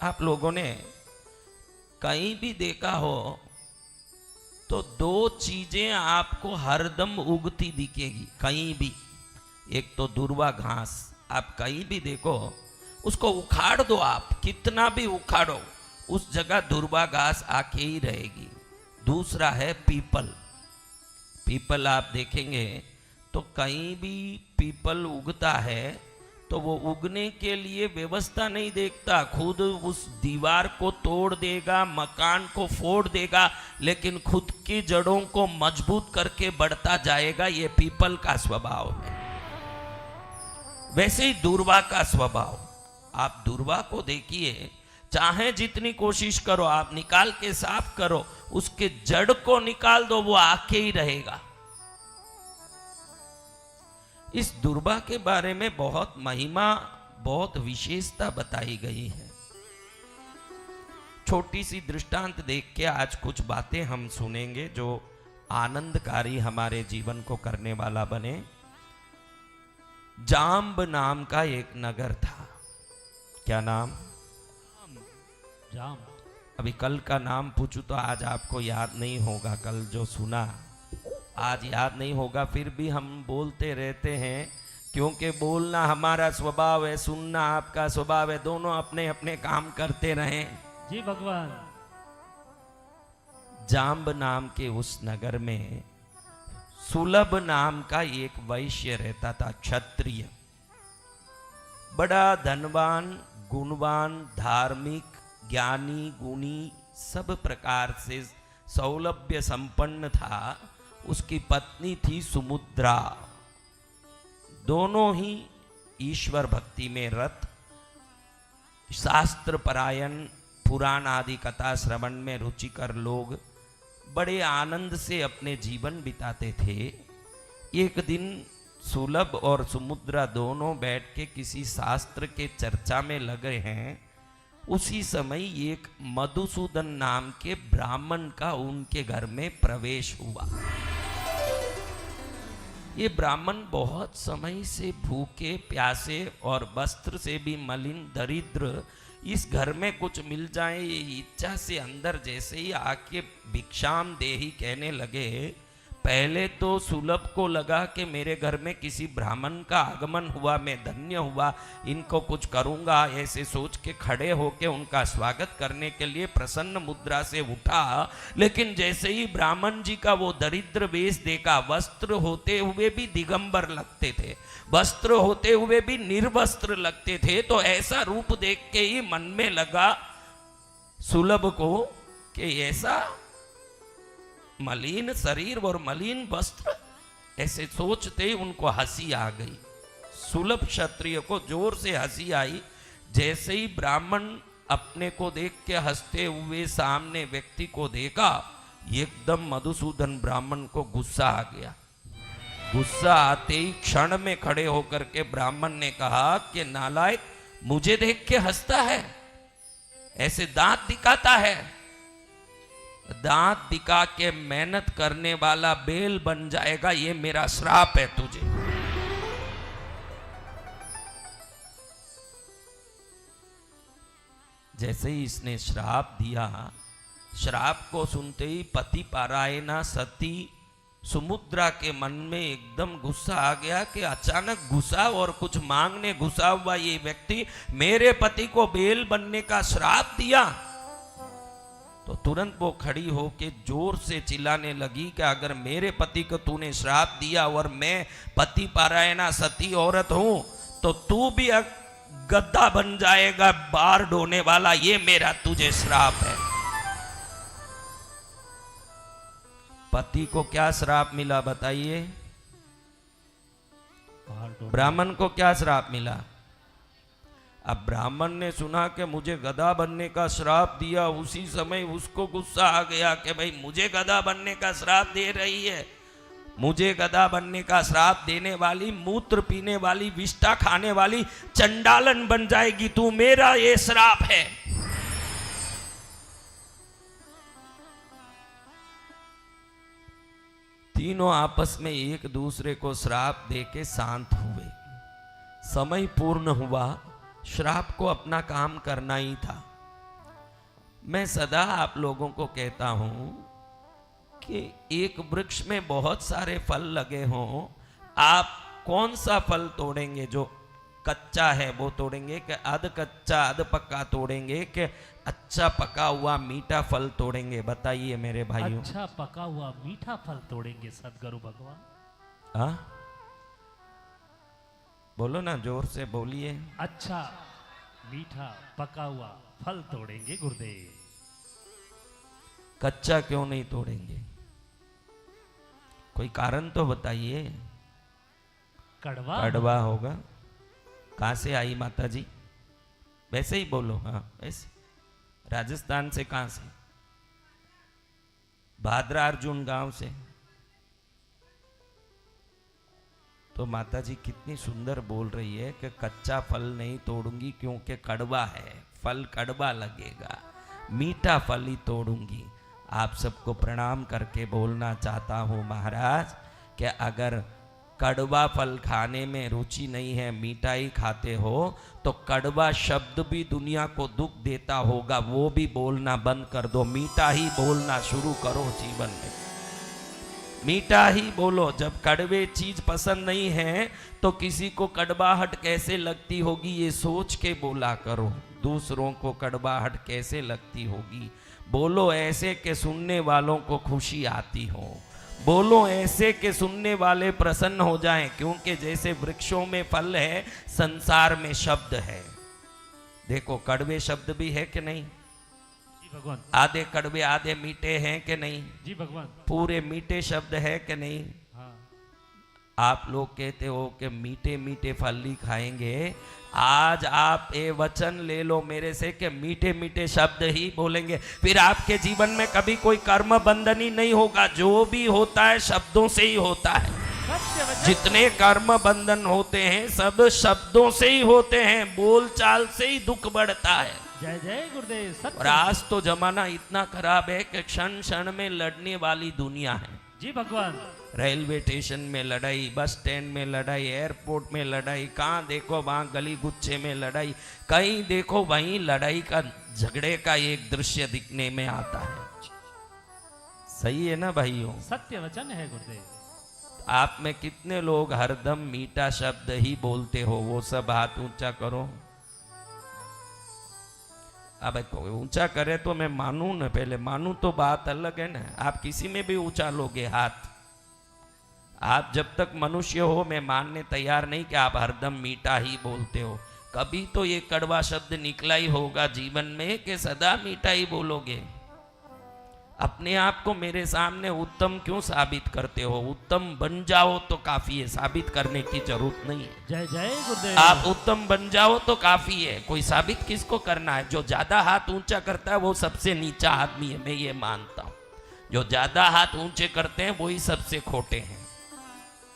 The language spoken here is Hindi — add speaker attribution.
Speaker 1: आप लोगों ने कहीं भी देखा हो तो दो चीजें आपको हरदम उगती दिखेगी कहीं भी। एक तो दूर्वा घास, आप कहीं भी देखो उसको उखाड़ दो, आप कितना भी उखाड़ो उस जगह दूर्वा घास आके ही रहेगी। दूसरा है पीपल। पीपल आप देखेंगे तो कहीं भी पीपल उगता है तो वो उगने के लिए व्यवस्था नहीं देखता, खुद उस दीवार को तोड़ देगा, मकान को फोड़ देगा, लेकिन खुद की जड़ों को मजबूत करके बढ़ता जाएगा। ये पीपल का स्वभाव है। वैसे ही दूर्वा का स्वभाव, आप दूर्वा को देखिए, चाहे जितनी कोशिश करो आप निकाल के साफ करो, उसके जड़ को निकाल दो वो आके ही रहेगा। इस दूर्वा के बारे में बहुत महिमा, बहुत विशेषता बताई गई है। छोटी सी दृष्टांत देख के आज कुछ बातें हम सुनेंगे जो आनंदकारी हमारे जीवन को करने वाला बने। जाम्ब नाम का एक नगर था। क्या नाम?
Speaker 2: जाम।
Speaker 1: अभी कल का नाम पूछूं तो आज आपको याद नहीं होगा, कल जो सुना आज याद नहीं होगा, फिर भी हम बोलते रहते हैं क्योंकि बोलना हमारा स्वभाव है, सुनना आपका स्वभाव है। दोनों अपने अपने काम करते रहें।
Speaker 2: जी भगवान।
Speaker 1: जाम्ब नाम के उस नगर में सुलभ नाम का एक वैश्य रहता था, क्षत्रिय, बड़ा धनवान, गुणवान, धार्मिक, ज्ञानी, गुणी, सब प्रकार से सौलभ्य संपन्न था। उसकी पत्नी थी सुमुद्रा। दोनों ही ईश्वर भक्ति में रत, शास्त्र परायण, पुराण आदि कथा श्रवण में रुचिकर लोग बड़े आनंद से अपने जीवन बिताते थे। एक दिन सुलभ और सुमुद्रा दोनों बैठ के किसी शास्त्र के चर्चा में लगे हैं। उसी समय एक मधुसूदन नाम के ब्राह्मण का उनके घर में प्रवेश हुआ। ये ब्राह्मण बहुत समय से भूखे प्यासे और वस्त्र से भी मलिन, दरिद्र, इस घर में कुछ मिल जाए ये इच्छा से अंदर जैसे ही आके भिक्षाम देहि कहने लगे। पहले तो सुलभ को लगा कि मेरे घर में किसी ब्राह्मण का आगमन हुआ, मैं धन्य हुआ, इनको कुछ करूंगा, ऐसे सोच के खड़े होके उनका स्वागत करने के लिए प्रसन्न मुद्रा से उठा। लेकिन जैसे ही ब्राह्मण जी का वो दरिद्र वेश देखा, वस्त्र होते हुए भी दिगंबर लगते थे, वस्त्र होते हुए भी निर्वस्त्र लगते थे, तो ऐसा रूप देख के ही मन में लगा सुलभ को कि ऐसा मलिन शरीर और मलिन वस्त्र, ऐसे सोचते ही उनको हंसी आ गई। सुलभ क्षत्रिय को जोर से हंसी आई। जैसे ही ब्राह्मण अपने को देख के हंसते हुए सामने व्यक्ति को देखा, एकदम मधुसूदन ब्राह्मण को गुस्सा आ गया। गुस्सा आते ही क्षण में खड़े होकर के ब्राह्मण ने कहा कि नालायक, मुझे देख के हंसता है, ऐसे दांत दिखाता है, दांत दिखा के मेहनत करने वाला बेल बन जाएगा, ये मेरा श्राप है तुझे। जैसे ही इसने श्राप दिया, श्राप को सुनते ही पति पारायणा सती सुमुद्रा के मन में एकदम गुस्सा आ गया कि अचानक घुसा और कुछ मांगने घुसा हुआ ये व्यक्ति मेरे पति को बेल बनने का श्राप दिया। तो तुरंत वो खड़ी होके जोर से चिल्लाने लगी कि अगर मेरे पति को तूने श्राप दिया और मैं पति पारायणा सती औरत हूं तो तू भी गद्दा बन जाएगा, बार ढोने वाला, ये मेरा तुझे श्राप है। पति को क्या श्राप मिला बताइए? ब्राह्मण को क्या श्राप मिला? अब ब्राह्मण ने सुना कि मुझे गधा बनने का श्राप दिया, उसी समय उसको गुस्सा आ गया कि भाई मुझे गधा बनने का श्राप दे रही है, मुझे गधा बनने का श्राप देने वाली, मूत्र पीने वाली, विष्ठा खाने वाली चंडालन बन जाएगी तू, मेरा ये श्राप है। तीनों आपस में एक दूसरे को श्राप देके शांत हुए। समय पूर्ण हुआ, श्राप को अपना काम करना ही था। मैं सदा आप लोगों को कहता हूं कि एक वृक्ष में बहुत सारे फल लगे हों, आप कौन सा फल तोड़ेंगे? जो कच्चा है वो तोड़ेंगे कि अध कच्चा अध पक्का तोड़ेंगे कि अच्छा पका हुआ मीठा फल तोड़ेंगे? बताइए मेरे भाइयों।
Speaker 2: अच्छा पका हुआ मीठा फल तोड़ेंगे सदगुरु भगवान।
Speaker 1: हाँ, बोलो ना, जोर से बोलिए।
Speaker 2: अच्छा मीठा पका हुआ फल तोड़ेंगे गुरुदेव।
Speaker 1: कच्चा क्यों नहीं तोड़ेंगे? कोई कारण तो बताइए।
Speaker 2: कड़वा
Speaker 1: कड़वा होगा। कहां से आई माता जी? वैसे ही बोलो। हाँ वैसे। राजस्थान से? कहां से? भादरा अर्जुन गांव से। तो माता जी कितनी सुंदर बोल रही है कि कच्चा फल नहीं तोड़ूंगी क्योंकि कड़वा है, फल कड़वा लगेगा, मीठा फल ही तोड़ूंगी। आप सबको प्रणाम करके बोलना चाहता हूं महाराज कि अगर कड़वा फल खाने में रुचि नहीं है, मीठा ही खाते हो, तो कड़वा शब्द भी दुनिया को दुख देता होगा, वो भी बोलना बंद कर दो। मीठा ही बोलना शुरू करो जीवन में। मीठा ही बोलो। जब कड़वे चीज पसंद नहीं है तो किसी को कड़वाहट कैसे लगती होगी ये सोच के बोला करो। दूसरों को कड़वाहट कैसे लगती होगी, बोलो ऐसे कि सुनने वालों को खुशी आती हो। बोलो ऐसे कि सुनने वाले प्रसन्न हो जाएं, क्योंकि जैसे वृक्षों में फल है, संसार में शब्द है। देखो कड़वे शब्द भी है कि नहीं?
Speaker 2: भगवान।
Speaker 1: आधे कड़वे आधे मीठे हैं कि नहीं?
Speaker 2: जी भगवान।
Speaker 1: पूरे मीठे शब्द है कि नहीं?
Speaker 2: हाँ।
Speaker 1: आप लोग कहते हो कि मीठे मीठे फल ही खाएंगे। आज आप ये वचन ले लो मेरे से कि मीठे मीठे शब्द ही बोलेंगे, फिर आपके जीवन में कभी कोई कर्म बंधन ही नहीं होगा। जो भी होता है शब्दों से ही होता है। जितने कर्म बंधन होते हैं सब शब्दों से ही होते हैं, बोल चाल से ही दुख बढ़ता है।
Speaker 2: जय जय गुरुदेव।
Speaker 1: और आज तो जमाना इतना खराब है कि क्षण क्षण में लड़ने वाली दुनिया है।
Speaker 2: जी भगवान।
Speaker 1: रेलवे स्टेशन में लड़ाई, बस स्टैंड में लड़ाई, एयरपोर्ट में लड़ाई, कहाँ देखो वहां गली गुच्छे में लड़ाई, कहीं देखो वहीं लड़ाई का झगड़े का एक दृश्य दिखने में आता है। सही है ना भाइयों?
Speaker 2: सत्य वचन है गुरुदेव।
Speaker 1: आप में कितने लोग हरदम मीठा शब्द ही बोलते हो? वो सब हाथ ऊंचा करो। अब कोई ऊंचा करे तो मैं मानू न, पहले मानू तो बात अलग है ना। आप किसी में भी ऊंचा लोगे हाथ। आप जब तक मनुष्य हो मैं मानने तैयार नहीं कि आप हरदम मीठा ही बोलते हो। कभी तो ये कड़वा शब्द निकला ही होगा जीवन में कि सदा मीठा ही बोलोगे। अपने आप को मेरे सामने उत्तम क्यों साबित करते हो? उत्तम बन जाओ तो काफी है, साबित करने की जरूरत नहीं है।
Speaker 2: जय जय गुरुदेव।
Speaker 1: आप उत्तम बन जाओ तो काफी है, कोई साबित किसको करना है? जो ज्यादा हाथ ऊंचा करता है वो सबसे नीचा आदमी है, मैं ये मानता हूं। जो ज्यादा हाथ ऊंचे करते हैं वही सबसे खोटे हैं।